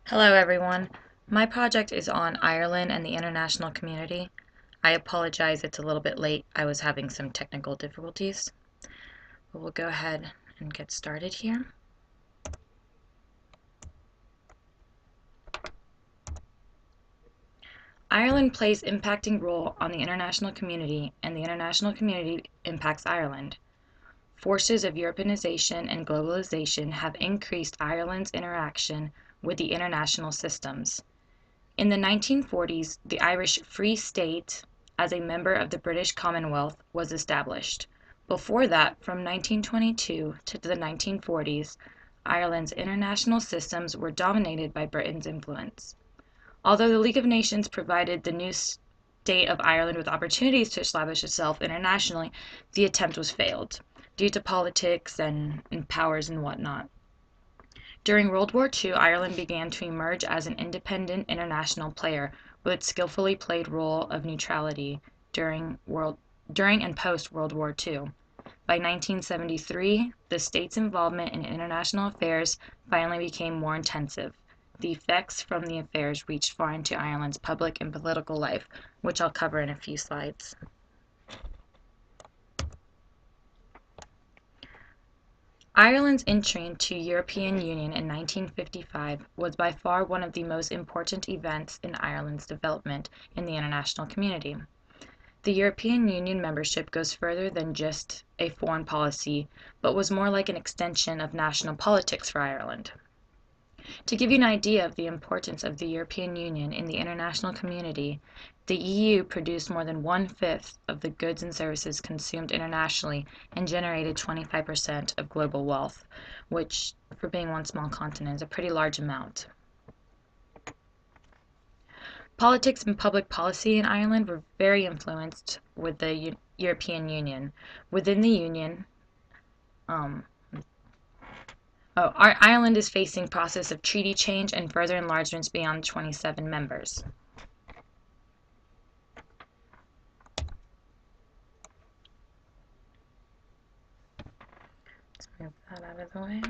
Hello everyone. My project is on Ireland and the international community. I apologize it's a little bit late. I was having some technical difficulties. But we'll go ahead and get started here. Ireland plays impacting role on the international community, and the international community impacts Ireland. Forces of Europeanization and globalization have increased Ireland's interaction with the international systems. In the 1940s, the Irish Free State, as a member of the British Commonwealth, was established. Before that, from 1922 to the 1940s, Ireland's international systems were dominated by Britain's influence. Although the League of Nations provided the new state of Ireland with opportunities to establish itself internationally, the attempt was failed due to politics and powers and whatnot. During World War II, Ireland began to emerge as an independent international player with its skillfully played role of neutrality during and post World War II. By 1973, the state's involvement in international affairs finally became more intensive. The effects from the affairs reached far into Ireland's public and political life, which I'll cover in a few slides. Ireland's entry into European Union in 1955 was by far one of the most important events in Ireland's development in the international community. The European Union membership goes further than just a foreign policy, but was more like an extension of national politics for Ireland. To give you an idea of the importance of the European Union in the international community, the EU produced more than one-fifth of the goods and services consumed internationally and generated 25% of global wealth, which, for being one small continent, is a pretty large amount. Politics and public policy in Ireland were very influenced with the European Union. Within the Union, Ireland is facing process of treaty change and further enlargements beyond 27 members. Let's move that out of the way.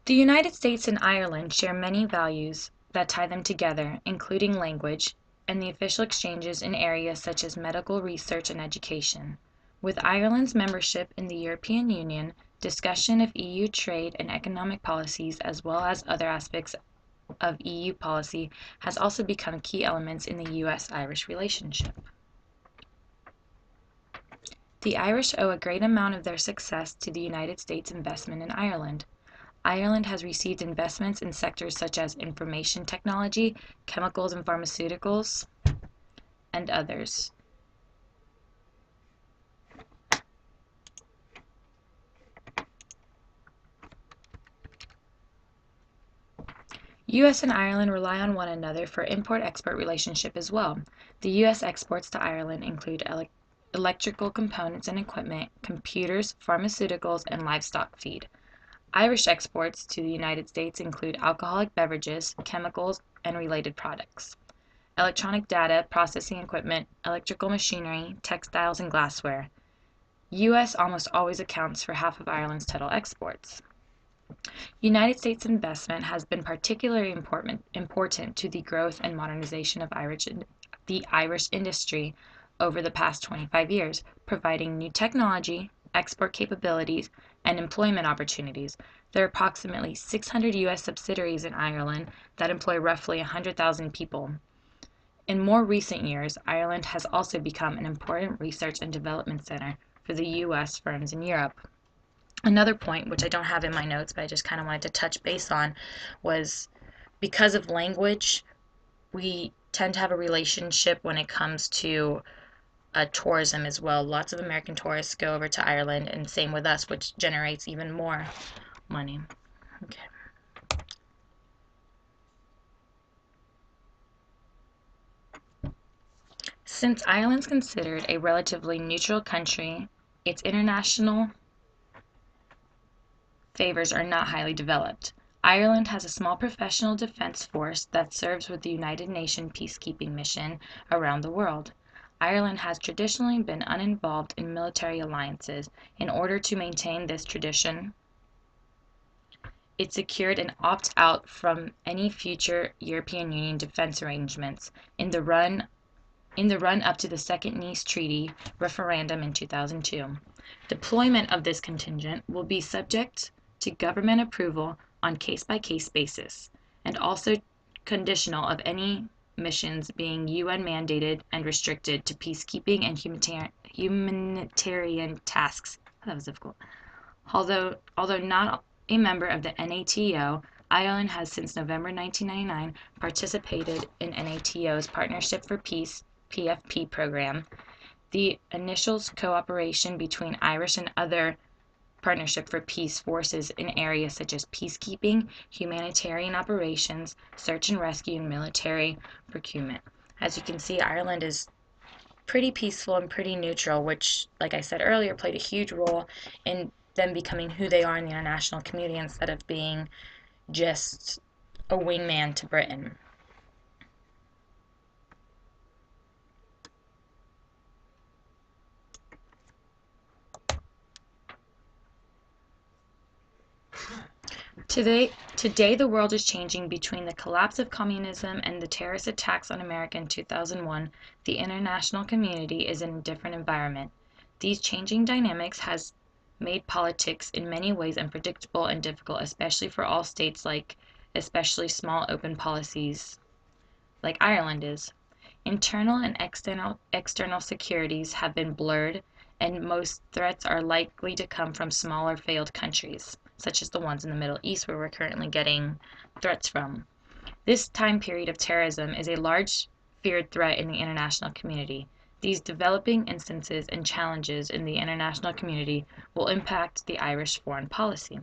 The United States and Ireland share many values that tie them together, including language and the official exchanges in areas such as medical research and education. With Ireland's membership in the European Union, discussion of EU trade and economic policies as well as other aspects of EU policy has also become key elements in the U.S.-Irish relationship. The Irish owe a great amount of their success to the United States investment in Ireland. Ireland has received investments in sectors such as information technology, chemicals and pharmaceuticals, and others. U.S. and Ireland rely on one another for import-export relationship as well. The U.S. exports to Ireland include electrical components and equipment, computers, pharmaceuticals, and livestock feed. Irish exports to the United States include alcoholic beverages, chemicals, and related products, electronic data, processing equipment, electrical machinery, textiles, and glassware. U.S. almost always accounts for half of Ireland's total exports. United States investment has been particularly important to the growth and modernization of the Irish industry over the past 25 years, providing new technology, export capabilities, and employment opportunities. There are approximately 600 U.S. subsidiaries in Ireland that employ roughly 100,000 people. In more recent years, Ireland has also become an important research and development center for the U.S. firms in Europe. Another point, which I don't have in my notes, but I just kind of wanted to touch base on, was because of language, we tend to have a relationship when it comes to tourism as well. Lots of American tourists go over to Ireland, and same with us, which generates even more money. Okay. Since Ireland's considered a relatively neutral country, its international favors are not highly developed. Ireland has a small professional defense force that serves with the United Nations peacekeeping mission around the world. Ireland has traditionally been uninvolved in military alliances. In order to maintain this tradition, it secured an opt-out from any future European Union defense arrangements in the run up to the Second Nice Treaty referendum in 2002. Deployment of this contingent will be subject to government approval on case-by-case basis, and also conditional of any missions being UN mandated and restricted to peacekeeping and humanitarian tasks. That was difficult. Although not a member of the NATO, Ireland has since November 1999 participated in NATO's Partnership for Peace (PFP) program. The initial cooperation between Irish and other Partnership for Peace forces in areas such as peacekeeping, humanitarian operations, search and rescue, and military procurement. As you can see, Ireland is pretty peaceful and pretty neutral, which, like I said earlier, played a huge role in them becoming who they are in the international community instead of being just a wingman to Britain. Today, the world is changing. Between the collapse of communism and the terrorist attacks on America in 2001, the international community is in a different environment. These changing dynamics has made politics in many ways unpredictable and difficult, especially for all states, like especially small open policies like Ireland is. Internal and external securities have been blurred, and most threats are likely to come from smaller failed countries, such as the ones in the Middle East where we're currently getting threats from. This time period of terrorism is a large feared threat in the international community. These developing instances and challenges in the international community will impact the Irish foreign policy.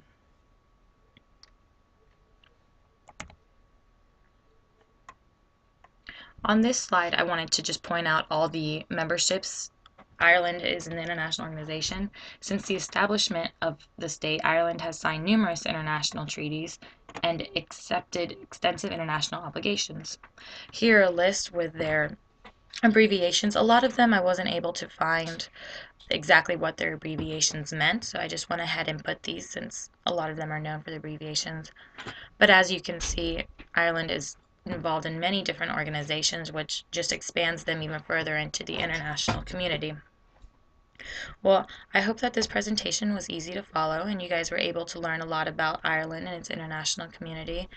On this slide, I wanted to just point out all the memberships Ireland is in the international organization. Since the establishment of the state, Ireland has signed numerous international treaties and accepted extensive international obligations. Here are a list with their abbreviations. A lot of them I wasn't able to find exactly what their abbreviations meant, so I just went ahead and put these since a lot of them are known for the abbreviations. But as you can see, Ireland is involved in many different organizations, which just expands them even further into the international community. Well, I hope that this presentation was easy to follow and you guys were able to learn a lot about Ireland and its international community.